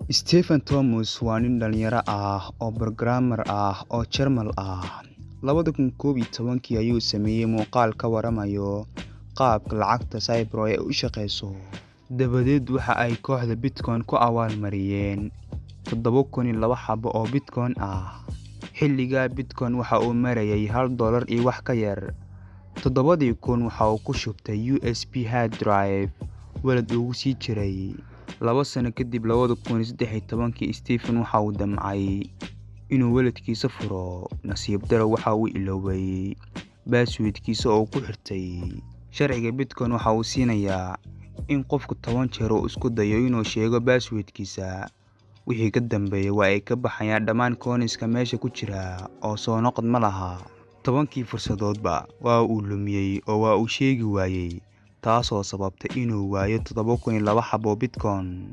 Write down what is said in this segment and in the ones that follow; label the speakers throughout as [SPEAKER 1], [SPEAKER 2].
[SPEAKER 1] Stephen Thomas waa nin dhalinyaro ah oo programmer ah oo Jarmal ah. 2011 ayuu sameeyay muuqaal ka waramayo qaabka lacagta Cyber ay u shaqeyso. Dabadeed waxa ay kooxda Bitcoin ku abaalmariyeen 7,002 xabo oo Bitcoin ah. Xilliga Bitcoin waxa uu marayay $1 iyo wax ka yar. 7,000 waxa uu ku shubtay USB hard drive walad ugu sii jiray. 2 sano kadib 2013 Stephen waxa uu damcay inuu waladkiisa furo. Nasiib daro waxa uu iloobay passwordkiisa oo ku xirtay. Sharciga Bitcoin waxa uu siinayaa in qofku 10 jeer uu isku dayo inuu sheego passwordkiisa. Wixii ka dambeeyay waa ay ka baxayaan dhammaan coinska meesha ku jira oo soo noqod ma laha. 10kii fursadoodba waa uu lumiyay oo waa uu sheegi waayay, taasoo sababtay inuu waayo 7,002 xabo Bitcoin.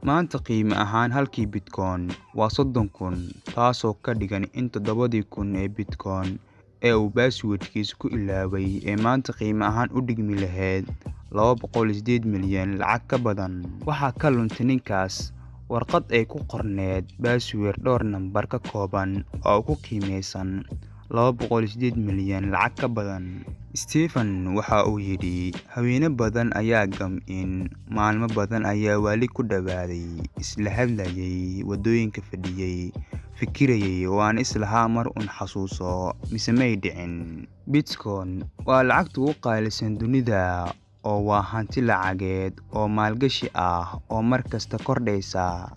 [SPEAKER 1] Maanta qiime ahaan halkii Bitcoin waa 30,000, taasoo ka dhigan in 7,000 ee Bitcoin ee uu passwordkiisa ku ilaaway ee maanta qiime ahaan u dhigmi lahayd 208 milyan lacag ka badan. Waxaa ka luntay ninkaas warqad ay ku qorneed password dhowr nambar ka kooban oo ku qiimeysan 208 milyan lacag ka badan. Stephen waxa uu yidhi, haweene badan ayaa gam'in, maalmo badan ayaa wali ku dhawaaday, isla hadlayay, wadooyinka fadhiyay, fikirayay oo aan islahaa mar un xasuuso mise may dhicin. Bitcoin waa lacagta ugu qaalisan dunida oo waa hanti lacageed oo maalgashi ah oo mar kasta kordhaysa.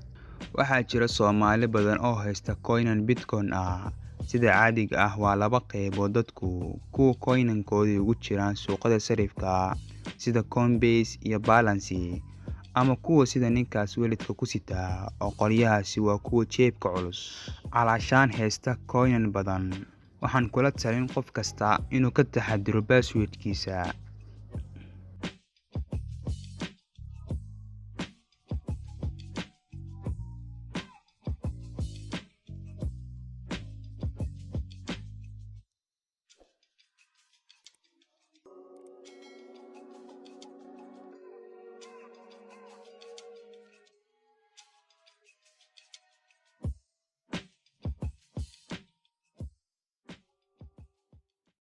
[SPEAKER 1] Waxaa jira Soomaali badan oo haysta coinan Bitcoin ah. Sida caadiga ah waa laba qaybood dadku kuwa coinankooda ugu jiraan suuqyada sarifka sida Coinbase iyo Balance, ama kuwa sida ninkaas weladka ku sita oo qolyahaasi waa kuwa jeebka culus calaashaan haysta coinan badan. Waxaan kula talin qof kasta inuu ka taxadiro passwordkiisa.